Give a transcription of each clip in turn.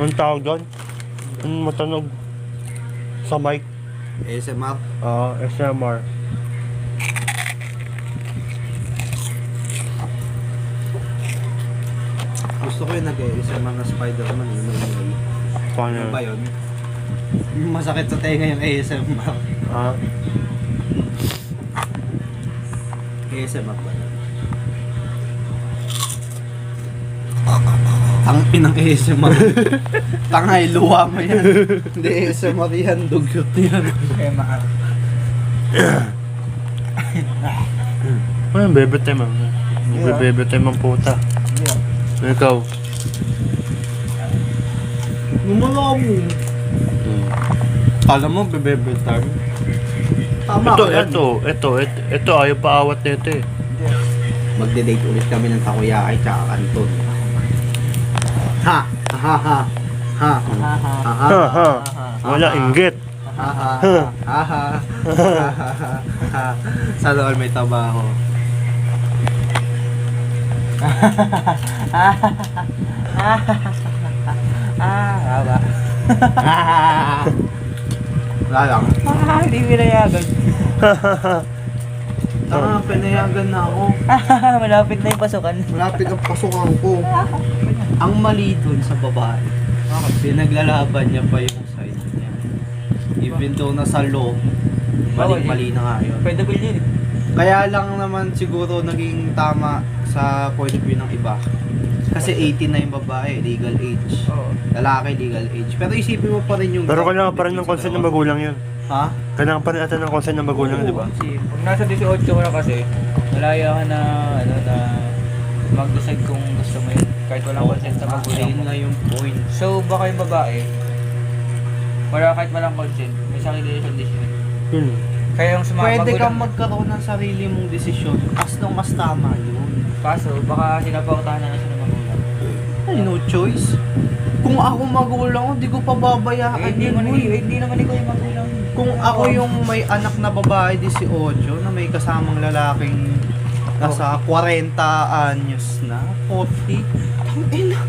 Anong tawag doon? Anong matunog? Sa mic? ASMR. SMR. Gusto ko yung nag-ASMR na Spider-Man. Paano Ano yun? ba yun? Yung masakit sa tenga yung ASMR. ASMR ba yun? Tangin ng ASMR. Tangay, luwa mo yan. Hindi ASMR yan, dugyot yan. Ano yung bebe time ang? Bebe time ang puta. Ikaw? Gumala mo. Kala mo, bebe time. Tama ka yan. Ito, ayaw pa awat nito eh. Magde-date ulit kami ng takoyaki tsaka kanton. Ha! Ha ha ha! Ha! Wala inggit. Ha ha! Sana all may trabaho. Haba. Wala lang. Hindi pinayagan. Tama, pinayagan na ako. Malapit na yung pasukan. Malapit ang pasukan ko. Ang mali dun sa babae, pinaglalaban niya pa yung side niya. Even though nasa law, mali na nga yun. Pwede ko yun. Kaya lang naman siguro naging tama sa point of view ng iba. Kasi 18 na yung babae, legal age. Oo. Lalaki, legal age. Pero isipin mo pa rin yung... Pero kailangan pa rin ng consent ng magulang yun. Ha? Kailangan pa rin ata ng consent ng magulang, di ba? Kasi pag nasa 18 ka na kasi, malaya ka na, na mag-decide kung gusto mo yun. Kahit walang consent sa magulang Ayun mo. na yung point. So, baka yung babae, kahit walang consent, may sarili siyang decision. Yun. Kaya yung Pwede kang magkaroon ng sarili mong desisyon as long as tama yun. Kaso, baka sinapautahan na siya ng magulang. Ay, no choice. Kung ako magulang, hindi ko pa babayaan yun. Hindi naman ikaw yung magulang. Kung ako yung may anak na babae, 18, na may kasamang lalaking nasa 40 anyos na, 40, tangina.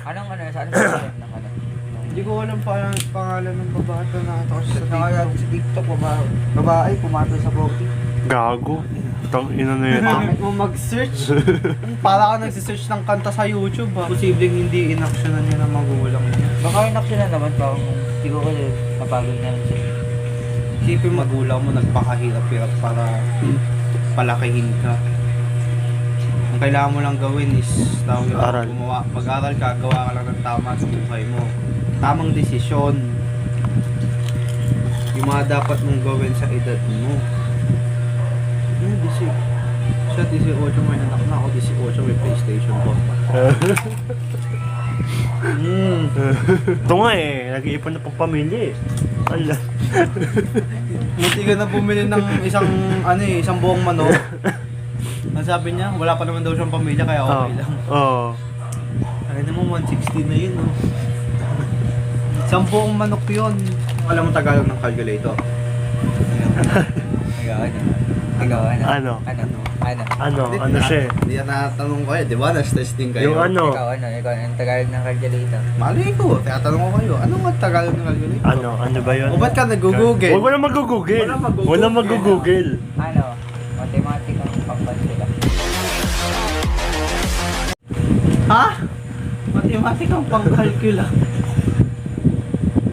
Anong saan ba ng ano? Hindi ko alam pa ang pangalan ng babae na nakatakas sa Sa TikTok. TikTok, babae, pumatol sa 40. Gago. Tang ina na yun. Bakit mo mag-search? Para ka nagsisearch ng kanta sa YouTube ha. Posibleng hindi inaksyonan niya ng magulang niya. Baka inaksyon na naman pa kung hindi ko kasi napagod na rin siya. Isipin magulang mo nagpakahirap-hirap para palakihin ka. Ang kailangan mo lang gawin is Aral. mag-aral ka, gawa ka lang ng tama sa buhay mo. Tamang desisyon. Yung mga dapat mong gawin sa edad mo. Siya 18 may anak na ako, 18 may PlayStation 4 pa. Ito nga eh, nag-iipon na pang pamilya eh. Ala. Munti ka na bumili ng isang buong manok. Ang sabi niya, wala pa naman daw siyang pamilya kaya okay lang. Oo. Ay naman, 160 na yun, no? Isang buong manok yun. Alam mo Tagalog ng calculator? Ano siya eh. Hindi yan natatanong ko di ba? Nas-testing kayo. Yung ano? Ikaw ang Tagalog ng calculator. Mali ko, tinatanong ko kayo. Ano nga Tagalog ng calculator? Ano ba yun? O ba't ka nag-google? Huwag mo na mag-google. Wala mag-google. Matematik ang pangkansila. Ha? Matematik ang pang-calcula.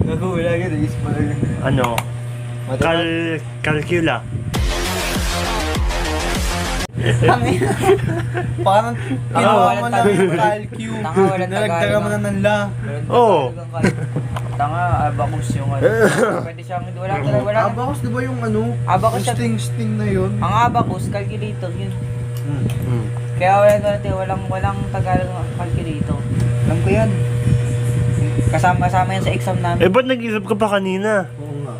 Nag-google agad, is pa lang. Ano? Calcula. Parang ginawa mo na yung calcu. Nalagdaga mo na ng la. Oo. Tanga, abacus yung ano. Pwede siyang, wala. Abacus, di ba yung ano? Abacus siya. Sting na yun. Ang abacus, calculator yun. Hmm. Kaya walang Tagalog ng calculator. Alam ko yan. Kasama yan sa exam namin. Eh, ba't nag-isip ka pa kanina? Oo nga.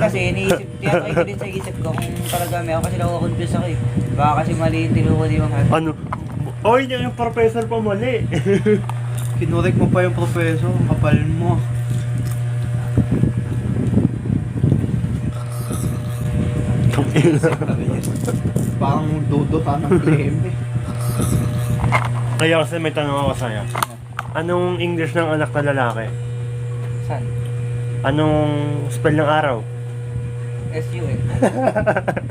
Kasi tinatry ko din sa isip ko kung talaga may ako kasi nakukonfuse ako eh. Baka kasi mali yung tinuro di bang Ano? Oy, yung professor pa mali. Kinurek mo pa yung professor, ang kapal mo. Parang dudo ka ng kleme. Kaya kasi may tanong ako sa'yo. Anong English ng anak na lalaki? Saan? Anong spell ng araw? S-U-N.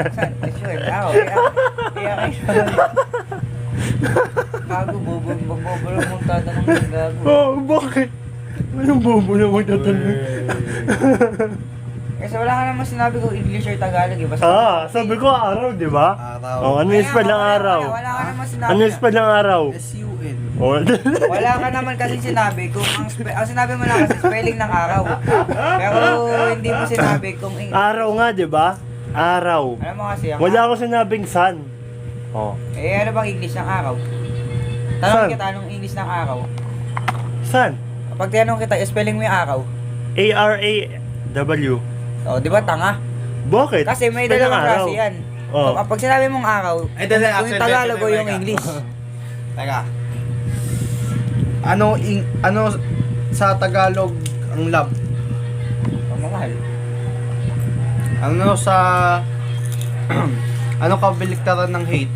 Saan? S-U-N. Kaya kayo. Gago, bobo lang mong tatanong ng gago. Oh, bakit? Anong bobo na magtatanong? Kasi wala ka naman sinabi kung English or Tagalog eh. Basta Sabi ko araw, di ba? Araw. Oh, ano yung spell ng araw? Wala ka naman sinabi. Ano yung spell ng araw? S-U-N. Oh, Wala ka naman kasi sinabi kung ang sinabi mo lang kasi spelling ng araw. Pero hindi mo sinabi kung araw nga, di ba? Araw. Alam mo kasi Wala akong sinabing sun. Oh. Eh ano bang English ng araw? Saan? Tanong kita anong English ng araw. Sun. Pag tinanong kita, spelling mo yung araw. A-R-A-W. O, di ba tanga? Bakit? Kasi may Spell ng dalawang araw. klase yan. Oh. So, pag sinabi mong araw, Ay, dali, yung actually, Tagalog o dali, yung teka. English. Teka. Ano sa Tagalog ang love? Pamamahal. Ano sa ano kabaliktaran ng hate?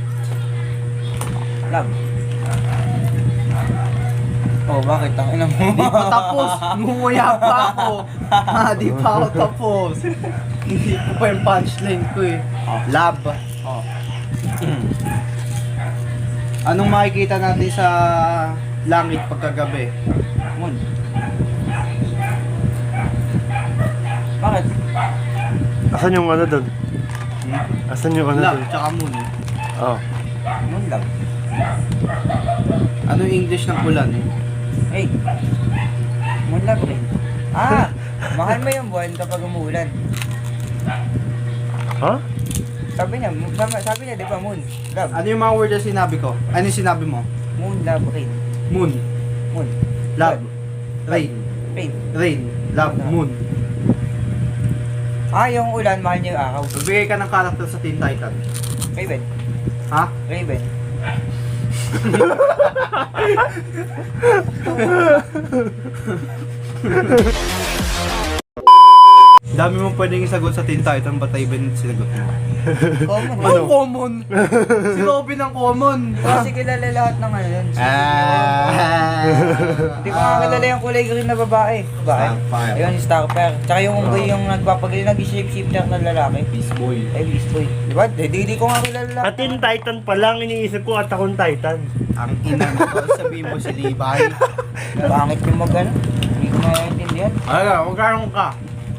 Love. Oh, bakit? Ang ina mo. Di pa tapos. Ngumuya pa ako. Di pa ako tapos. Hindi ko pa yung punchline ko eh. Love. Oh. Anong makikita natin sa langit pagkagabi? Moon. Bakit? Asan yung ano doon? Asan yung ano Love, doon? tsaka moon. Oh. Moon love. Ano yung English ng ulan? Hey. Moon love rin. Mahal mo yung buwan kapag umuulan. Ha? Sabi niya, di ba, moon? Love. Ano yung mga word na sinabi ko? Ano yung sinabi mo? Moon love rain. Moon, Moon. love, rain, Rain. rain, love, moon. Yung ulan, mahal niya yung araw. Magbigay ka ng character sa Teen Titan. Raven. Ha? Raven. Dami mo pwedeng isagot sa Teen Titan, ba't Raven sinagot mo? Common. Ano? Common! Si Robin ang common! Kasi kilala lahat ng ano yun. Hindi ko Ah. nga kilala yung kulay green na babae. Starfire. Ayun, yung Starfire. Tsaka yung unggoy yung nagpapagaling, nag-shape-shifter na lalaki. Beast Boy. Ay, Beast Boy. Di ba? Di ko nga kilala lahat. At in Titan pa lang, iniisip ko at akong Titan. Ang ina nito, sabihin mo si Levi. Pangit yung mag-ano. Hindi ko maintindihan. Ala, magkaroon ka.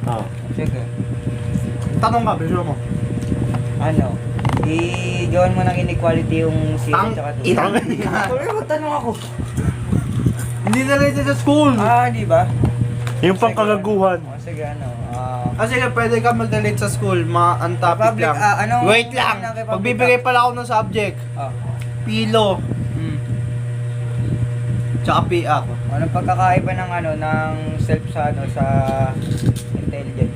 Oh. Sige. Tanong ka, biso mo. Ano? I-gawan mo ng inequality yung zero Tang tsaka 2. ina. Sorry, magtanong ako. Hindi na rin sa school. Di ba? Yung pangkagaguhan. Sige, ano? Kasi pwede ka mag-delete sa school, ang topic Public, lang. anong- Wait lang, anong kay public pagbibigay pala ako ng subject. Pilo. Tsaka PR. Anong pagkakaiba ng ano ng self sa ano sa intelligent?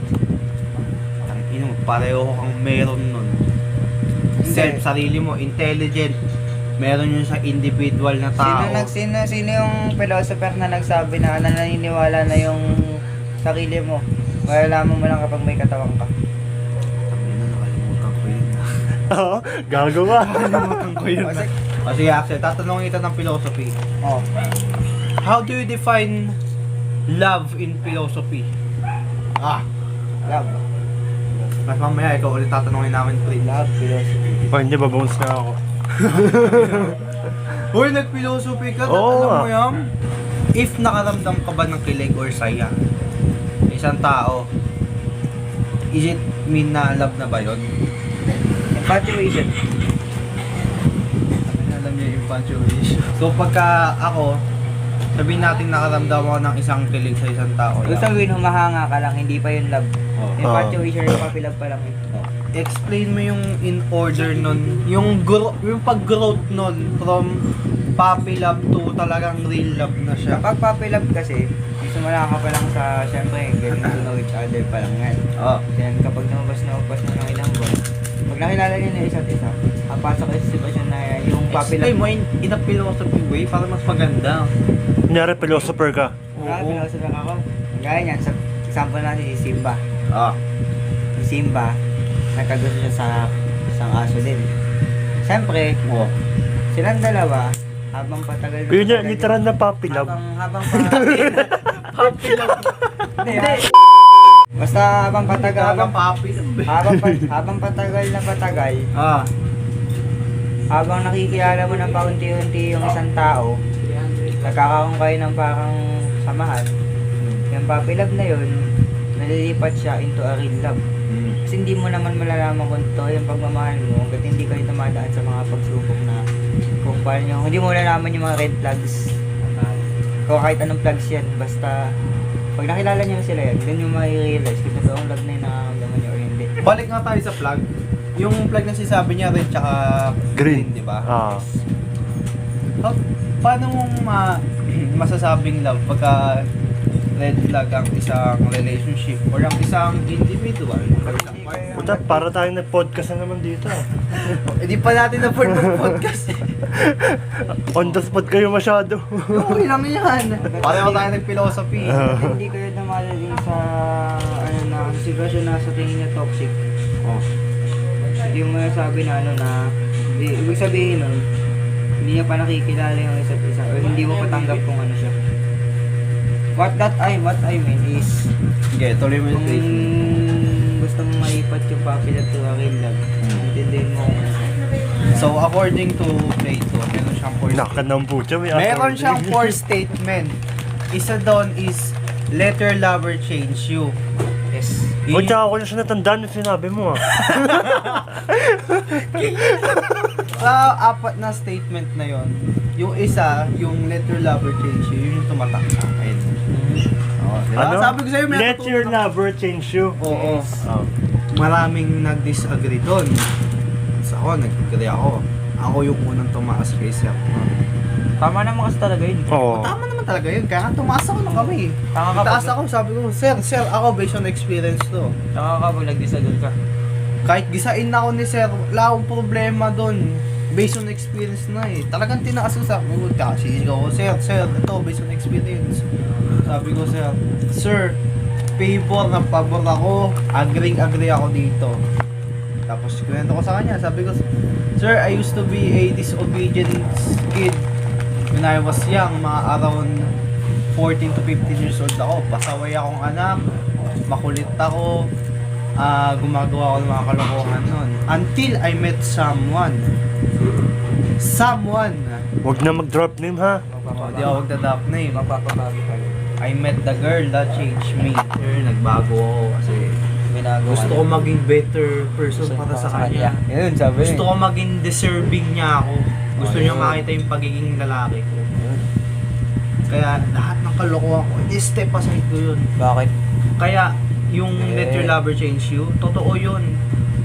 Ang ino, pareho kang meron nun. Self, sarili mo, intelligent. Meron yun sa individual na tao. Sino yung philosopher na nagsabi na naniniwala na yung sarili mo? Malalaman mo lang kapag may katawan ka. Nakalimutan ko yun. Oo, gagawa. Nakalimutan ko yun. Kasi Axel, tatanungin kita ng philosophy. Oh. How do you define love in philosophy? Love. Mas mamaya, ikaw ulit tatanungin namin, pre. Love, philosophy. Hindi, babounce na ako. Uy, nag-philosophy ka, Oo alam nga. mo yan? If nakaramdam ka ba ng kilig or saya, isang tao, is it mean na love na ba yun? Infatuation. Alam niya yung infatuation. So pagka ako, sabihin natin nakaramdam ako ng isang kilig sa isang tao. Kung sabihin humahanga ka lang, hindi pa yun love. Oh. Infatuation yung papilab pa lang yun. Explain mo yung in order nun, yung pag-growth nun from puppy love to talagang real love na siya. Kapag papilab kasi, simula ka pa lang sa, syempre, getting to know each other pa lang yan. Oh. Then kapag lumabas na ng ilang buwan, pag nakilala niyo na isa't isa, ang pasok sa sitwasyon na yung papilab. Explain mo in a philosophy way para mas maganda. Kunyari, philosopher ka. Pinasabi ako. Gaya niyan, sa example natin si Simba. Si Simba, nagkagusto siya sa isang aso din. Siyempre, Oh. silang dalawa, habang patagal na Yun yung patagal literal na puppy love. habang Hindi. Basta habang patagal, habang patagal na patagal, habang nakikilala mo ng paunti-unti yung isang tao, nagkakaroon kayo ng parang samahan, yung puppy love na yun, nalilipat siya into a real love. Kasi hindi mo naman malalaman kung ito yung pagmamahal mo hanggat hindi kayo tumadaan sa mga pagsubok na kung paano nyo, hindi mo malalaman yung mga red flags. Kung kahit anong flags yan, basta pag nakilala nyo na sila yan, then yung mai-realize kung totoong love na yung nakakamdaman nyo o hindi. Balik nga tayo sa plug. Yung plug na sinasabi niya red tsaka green, di ba? Paano mong masasabing love pagka red flag ang isang relationship or ang isang individual? Puta, para tayong nag-podcast na naman dito. Hindi pa natin na podcast eh. On the spot kayo masyado. Okay lang yan. Pareho tayo nag-philosophy. Hindi kayo namalagay sa ano na sitwasyon na sa tingin niya toxic. Hindi mo nasabi na ano na ibig sabihin nun, hindi niya pa nakikilala yung isa't isa o hindi mo patanggap kung ano siya. What I mean is Okay, tuloy mo yung kung statement. gusto mong maipat yung puppy love to a real love, intindihin mo kung So, according to Plato, meron siyang four Nakan ng pucha, may Meron siyang four statement. Isa doon is, let your lover change you. yes. O, tsaka ako na siya natandaan yung sinabi mo Apat na statement na yon. Yung isa, yung let your lover change you, yun yung tumatak sa akin. Diba? Ano? Sabi ko sa'yo, may Let natutunan your ako. lover change you. Oo. Oh. Maraming nag-disagree doon. So ako, nag-agree ako. Ako yung unang tumaas kay Sir. Tama naman kasi talaga yun. Oo. Tama naman talaga yun. Kaya nga tumaas ako na kami. Tama ka Taas pag, ako, sabi ko, Sir, ako based on experience to. tama ka pag nag-disagree ka. Kahit gisain na ako ni Sir, wala akong problema doon. Based on experience na eh. Talagang tinaas ko sa akin. Kasi ko, Sir, ito, based on experience. Sabi ko, Sir, favor na pabor ako. Agree ako dito. Tapos, kwento ko sa kanya. Sabi ko, Sir, I used to be a disobedient kid. When I was young, mga around 14 to 15 years old ako. Pasaway akong anak. Makulit ako. Gumagawa ako ng mga kalokohan nun. Until I met someone. Huwag na mag-drop name ha. Hindi ako magdadap name. Magpapabago ka rin. I met the girl that changed me. Nagbago ako kasi gusto ko maging better person para sa kanya. Yun, sabi Gusto ko maging deserving niya ako. Gusto niya makita yung pagiging lalaki ko. Kaya lahat ng kalokohan ko, step aside ko yun. Bakit? Kaya yung let your lover change you, totoo yun.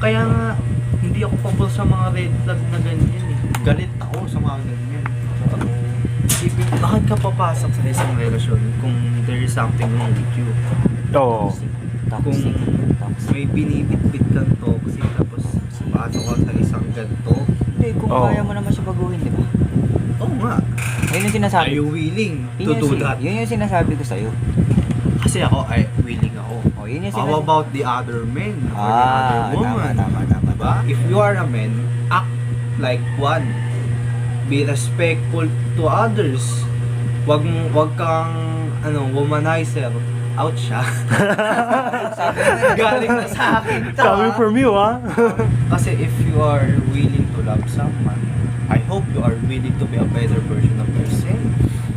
Kaya nga, hindi ako pabor sa mga red flag na ganyan eh. Galit ako sa mga ganyan. Isipin, bakit ka papasok sa isang relasyon kung there is something wrong with you? Oo. Kung may binibit-bit kang toxic tapos pasok ka sa isang ganito. Hindi, kung Oo. kaya mo naman siya baguhin, di ba? Oo nga. Yun yung sinasabi. Are you willing Yun to yung do si- that? Yun yung sinasabi ko sa'yo. Kasi ako, ay willing ako. Oh, yun yung How sinasabi. about the other men or the other woman? tama. Diba? If you are a man, act like one. Be respectful to others. Wag kang womanizer. Out siya. Galing na sa akin to. Sabi from you ha. Kasi if you are willing to love someone, I hope you are willing to be a better version of yourself.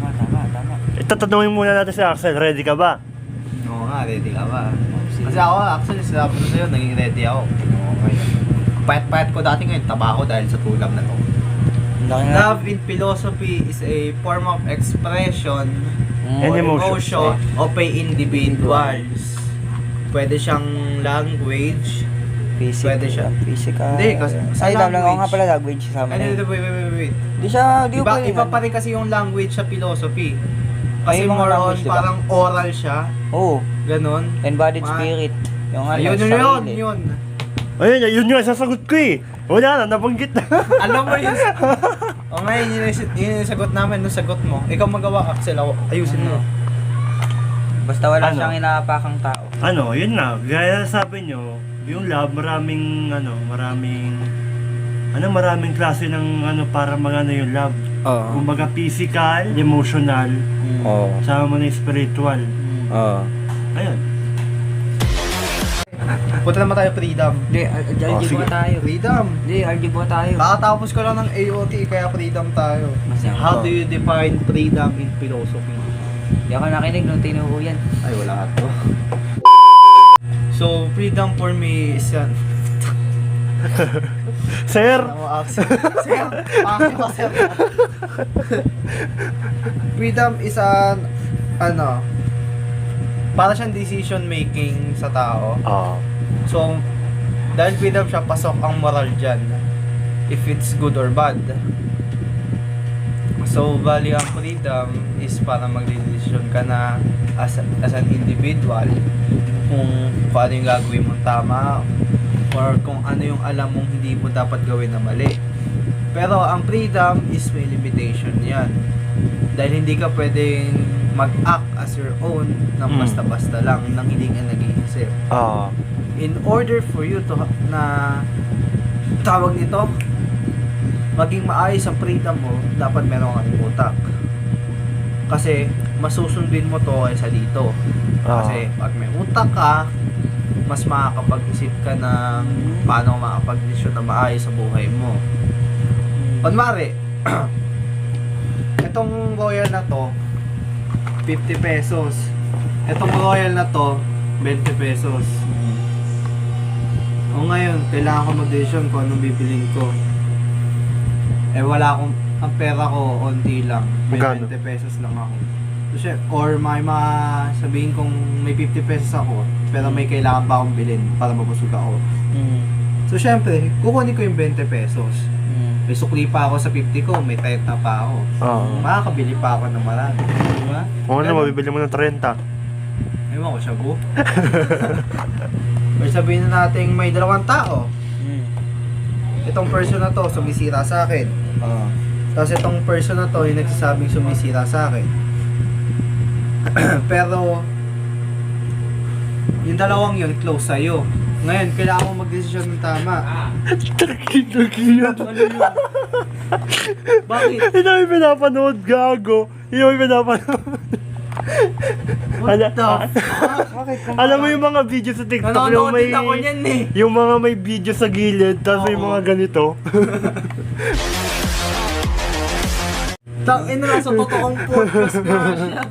Tama. Itatanungin muna natin si Axel, ready ka ba? Oo nga, ready ka ba? Kasi ako, actually, sabi ko sa'yo, naging ready ako. Okay. Payat-payat ko dati ngayon, taba ako dahil sa tulab na to. Love in philosophy is a form of expression And or emotion. emotion of a individuals. Pwede siyang language. Pwede siya. Physical. Hindi, kasi sa Ay, lang ako language. nga pala language sa amin. Wait. Di siya, di ko Iba pa rin kasi yung language sa philosophy. Kasi Ay, mga more on, language, diba? parang oral siya. Oo. Ganon. Embodied Ma- spirit. Yung ano, Ayun sarili. yun. Ayun, yun yung sasagot ko eh. Wala na, nabanggit na. Alam mo yun. O ngayon, yun yung sagot namin, yung sagot mo. Ikaw magawa, Axel, ako, ayusin mo. Basta wala Ano? siyang inaapakang tao. Ano, yun na. Gaya sabi nyo, yung love, maraming klase ng para magano yung love. Oo. Kumbaga physical, emotional, Oo. sama mo na yung spiritual. Oo. Ayun. Punta naman tayo freedom. Hindi, algebra tayo. Freedom. Hindi, algebra tayo. Kakatapos ko lang ng AOT, kaya freedom tayo. Masaya. How do you define freedom in philosophy? Hindi ako nakinig nung tinuro yan. Ay, wala to. So, freedom for me is yan. Sir! Sir, bakit ba sir? Freedom is an, para siyang decision making sa tao. Oo. So, dahil freedom siya, pasok ang moral dyan. If it's good or bad. So, bali ang freedom is para magdedesisyon ka na as an individual kung ano yung gagawin mong tama or kung ano yung alam mong hindi mo dapat gawin na mali. Pero ang freedom is may limitation yan. Dahil hindi ka pwedeng mag-act as your own ng basta-basta lang nang hindi ka nag-iisip. Oo. In order for you to na tawag nito maging maayos ang freedom mo, dapat meron kang utak. Kasi masusundin mo to kaysa dito. Kasi pag may utak ka, mas makakapag-isip ka ng paano makapag-desisyon na maayos sa buhay mo. Kunwari, itong royal na to, 50 pesos. Itong royal na to, 20 pesos. O ngayon, kailangan ko mag-decision kung anong bibilin ko. Eh wala akong, ang pera ko, onti lang. May Magkano? 20 pesos lang ako. So, or may sabihin kong may 50 pesos ako, pero may kailangan pa akong bilhin para mabusog ako. So, syempre, kukunin ko yung 20 pesos. May sukli pa ako sa 50 ko, may 30 pa ako. Oo. Makakabili pa ako ng marami. Diba? Oo na, mabibili mo ng 30. Ewan ko, shabu. Or sabihin na natin may 2 tao. Itong person na to, sumisira sa akin. Tapos itong person na to, yung nagsasabing sumisira sa akin. Pero, yung dalawang yun, close sa'yo. Ngayon, kailangan mo mag-desisyon ng tama. Bakit? Hindi namin pinapanood, gago. Hindi namin pinapanood. What the fuck? Bakit? Alam mo yung mga video sa TikTok, yung Nanonood may... din ako niyan eh. Yung mga may video sa gilid, tapos may Oo. mga ganito. Tangin na lang sa totoong podcast nga siya.